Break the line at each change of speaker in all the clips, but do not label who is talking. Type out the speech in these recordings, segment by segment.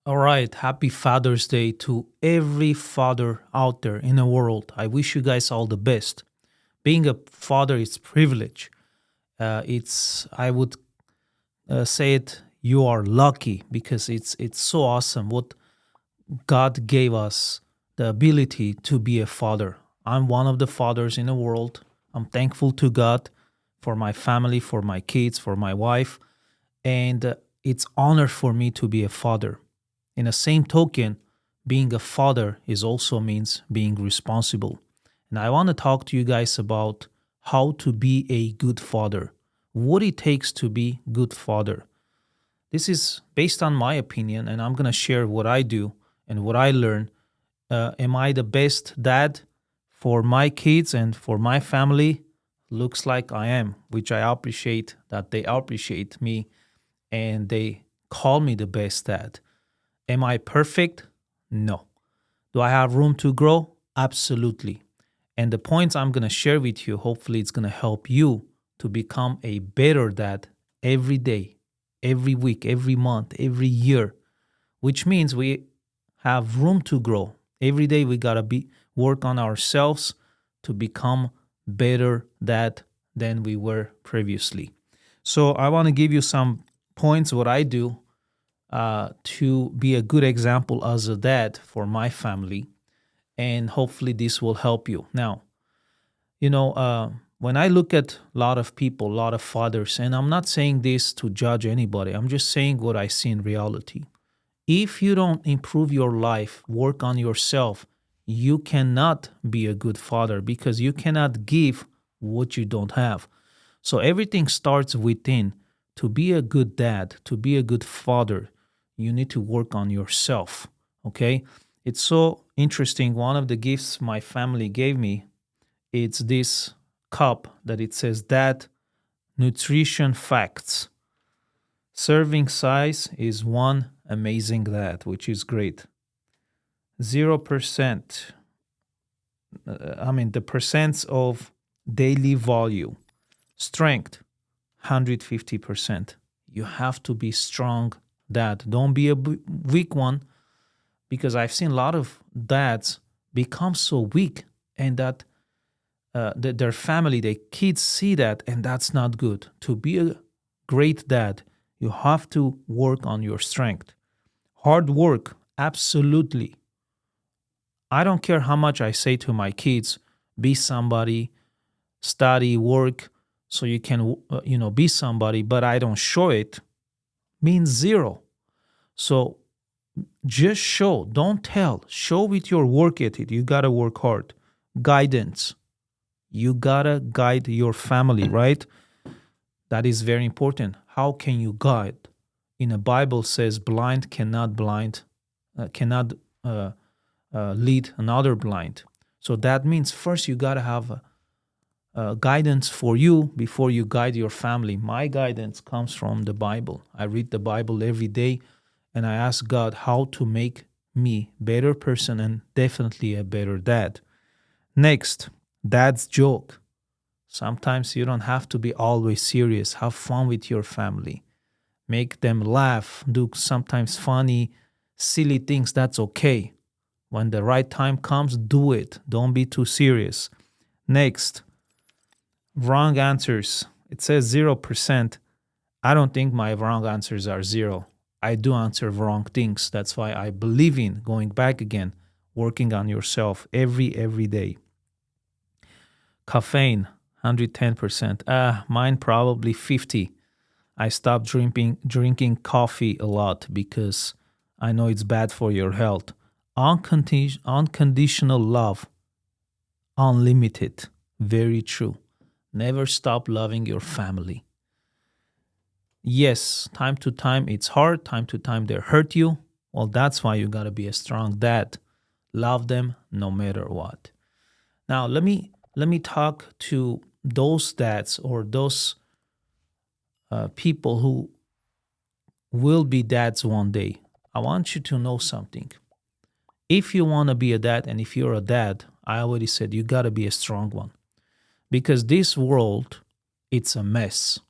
All right, happy Father's Day to every father out there in the world. I wish you guys all the best. Being a father is privilege. I would say it. You are lucky because it's so awesome what God gave us the ability to be a father. I'm one of the fathers in the world. I'm thankful to God for my family, for my kids, for my wife, and it's honor for me to be a father. In the same token, being a father is also means being responsible. And I want to talk to you guys about how to be a good father, what it takes to be good father. This is based on my opinion, and I'm going to share what I do and what I learn. Am I the best dad for my kids and for my family? Looks like I am, which I appreciate that they appreciate me and they call me the best dad. Am I perfect? No. Do I have room to grow? Absolutely. And the points I'm going to share with you, hopefully, it's going to help you to become a better dad every day, every week, every month, every year, which means we have room to grow. Every day we got to be work on ourselves to become better dad than we were previously. So I want to give you some points what I do to be a good example as a dad for my family, and hopefully this will help you. Now, when I look at a lot of people, a lot of fathers, and I'm not saying this to judge anybody, I'm just saying what I see in reality. If you don't improve your life, work on yourself, you cannot be a good father because you cannot give what you don't have. So everything starts within. To be a good dad, to be a good father, you need to work on yourself. Okay? It's so interesting. One of the gifts my family gave me, it's this cup that it says Dad Nutrition Facts. Serving size is one amazing dad, which is great. 0%, the percents of daily value. Strength, 150%. You have to be strong dad. Don't be a weak one because I've seen a lot of dads become so weak and that their family, their kids see that, and that's not good. To be a great dad, you have to work on your strength. Hard work, absolutely. I don't care how much I say to my kids, be somebody, study, work, so you can, be somebody, but I don't show it, means zero. So just show, don't tell. Show with your work ethic. You gotta work hard. Guidance. You gotta guide your family, right? That is very important. How can you guide? In the Bible says cannot lead another blind. So that means first you gotta have guidance for you before you guide your family. My guidance comes from the Bible. I read the Bible every day and I ask God how to make me better person and definitely a better dad. Next, dad's joke. Sometimes you don't have to be always serious. Have fun with your family. Make them laugh. Do sometimes funny, silly things. That's okay. When the right time comes, do it. Don't be too serious. Next, wrong answers. It says 0%. I don't think my wrong answers are zero. I do answer wrong things. That's why I believe in going back again, working on yourself every day. Caffeine, 110%. Mine probably 50. I stopped drinking coffee a lot because I know it's bad for your health. Unconditional love, unlimited. Very true. Never stop loving your family. Yes, time to time it's hard, time to time they hurt you. Well, that's why you got to be a strong dad. Love them no matter what. Now, let me talk to those dads or those people who will be dads one day. I want you to know something. If you want to be a dad, and if you're a dad, I already said you got to be a strong one because this world, it's a mess,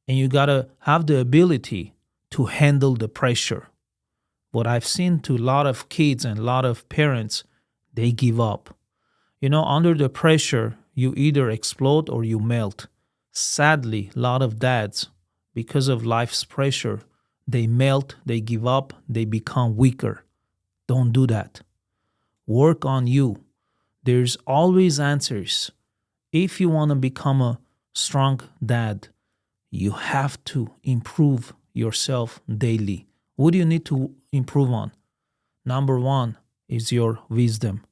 and you got to have the ability to handle the pressure. But I've seen to a lot of kids and a lot of parents, they give up. Under the pressure, you either explode or you melt. Sadly, a lot of dads, because of life's pressure, they melt, they give up, they become weaker. Don't do that. Work on you. There's always answers. If you want to become a strong dad, you have to improve yourself daily. What do you need to improve on? Number one is your wisdom.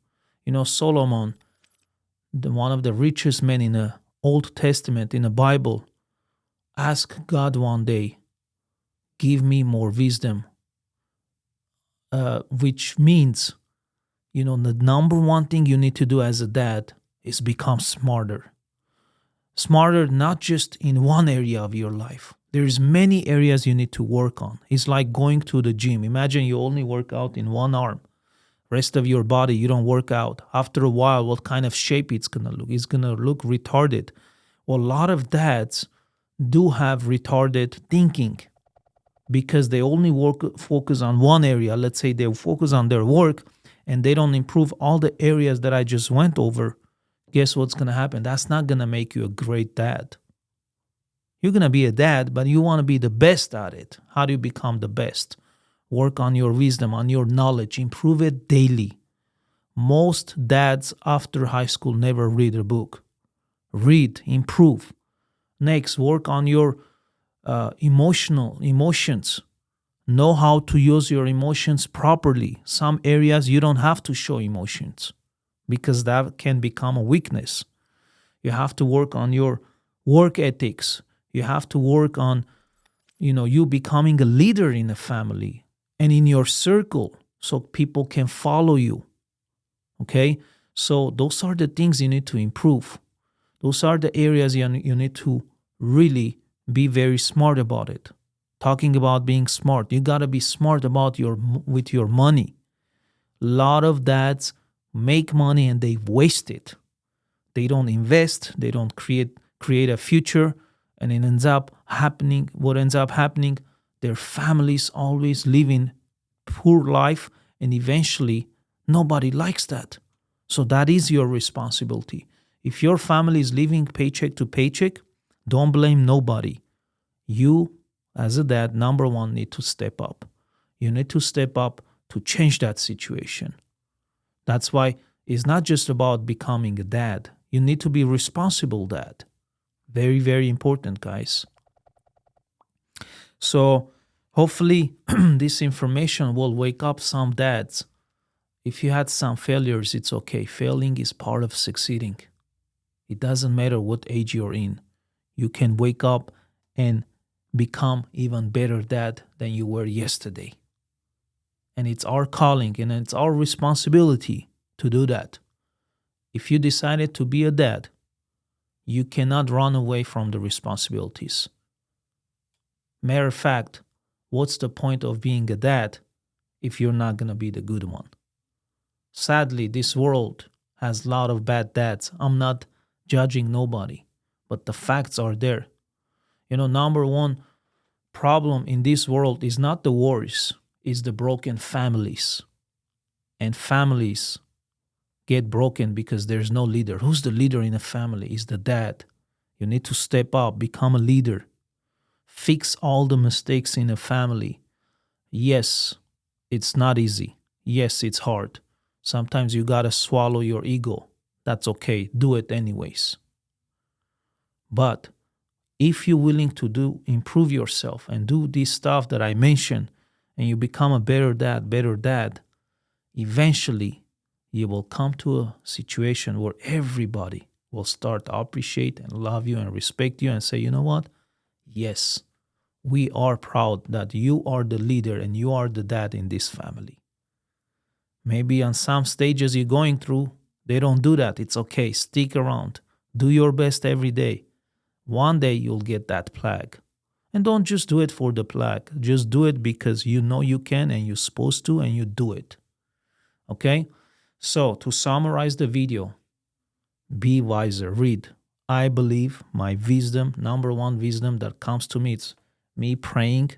Solomon, one of the richest men in the Old Testament, in the Bible, asked God one day, give me more wisdom, which means, the number one thing you need to do as a dad is become smarter. Smarter not just in one area of your life. There's many areas you need to work on. It's like going to the gym. Imagine you only work out in one arm. Rest of your body, you don't work out. After a while, what kind of shape it's going to look? It's going to look retarded. Well, a lot of dads do have retarded thinking because they only focus on one area. Let's say they focus on their work and they don't improve all the areas that I just went over. Guess what's going to happen? That's not going to make you a great dad. You're going to be a dad, but you want to be the best at it. How do you become the best? Work on your wisdom, on your knowledge, improve it daily. Most dads after high school never read a book. Read, improve. Next, work on your emotions. Know how to use your emotions properly. Some areas you don't have to show emotions because that can become a weakness. You have to work on your work ethics. You have to work on, you becoming a leader in a family and in your circle so people can follow you. Okay? So those are the things you need to improve. Those are the areas you need to really be very smart about it. Talking about being smart, you got to be smart with your money. A lot of dads make money and they waste it. They don't invest, they don't create a future, and it ends up happening. What ends up happening, their families always living poor life, and eventually nobody likes that. So that is your responsibility. If your family is living paycheck to paycheck, don't blame nobody. You, as a dad, number one, need to step up. You need to step up to change that situation. That's why it's not just about becoming a dad. You need to be responsible dad. Very, very important, guys. So hopefully this information will wake up some dads. If you had some failures, it's okay. Failing is part of succeeding. It doesn't matter what age you're in. You can wake up and become even better dad than you were yesterday. And it's our calling and it's our responsibility to do that. If you decided to be a dad, you cannot run away from the responsibilities. Matter of fact, what's the point of being a dad if you're not going to be the good one? Sadly, this world has a lot of bad dads. I'm not judging nobody, but the facts are there. Number one problem in this world is not the wars, it's the broken families. And families get broken because there's no leader. Who's the leader in a family? Is the dad. You need to step up, become a leader. Fix all the mistakes in a family. Yes, it's not easy. Yes, it's hard. Sometimes you gotta swallow your ego. That's okay. Do it anyways. But if you're willing to improve yourself and do this stuff that I mentioned, and you become a better dad, eventually you will come to a situation where everybody will start to appreciate and love you and respect you and say, you know what? Yes, we are proud that you are the leader and you are the dad in this family. Maybe on some stages you're going through, they don't do that. It's okay. Stick around. Do your best every day. One day you'll get that plaque. And don't just do it for the plaque. Just do it because you know you can and you're supposed to and you do it. Okay? So to summarize the video, be wiser. Read. I believe my wisdom, number one wisdom that comes to me, it's me praying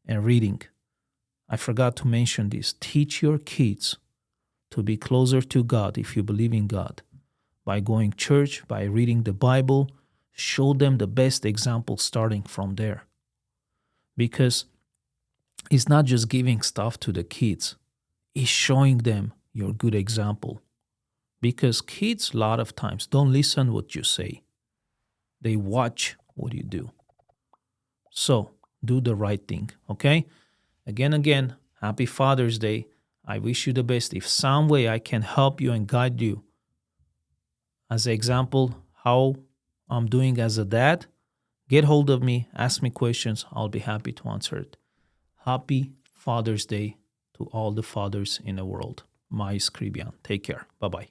and reading. I forgot to mention this. Teach your kids to be closer to God if you believe in God by going church, by reading the Bible. Show them the best example starting from there. Because it's not just giving stuff to the kids, it's showing them your good example. Because kids, a lot of times, don't listen what you say. They watch what you do. So do the right thing, okay? Again, happy Father's Day. I wish you the best. If some way I can help you and guide you as an example how I'm doing as a dad, get hold of me, ask me questions. I'll be happy to answer it. Happy Father's Day to all the fathers in the world. Mais Karibyan. Take care. Bye-bye.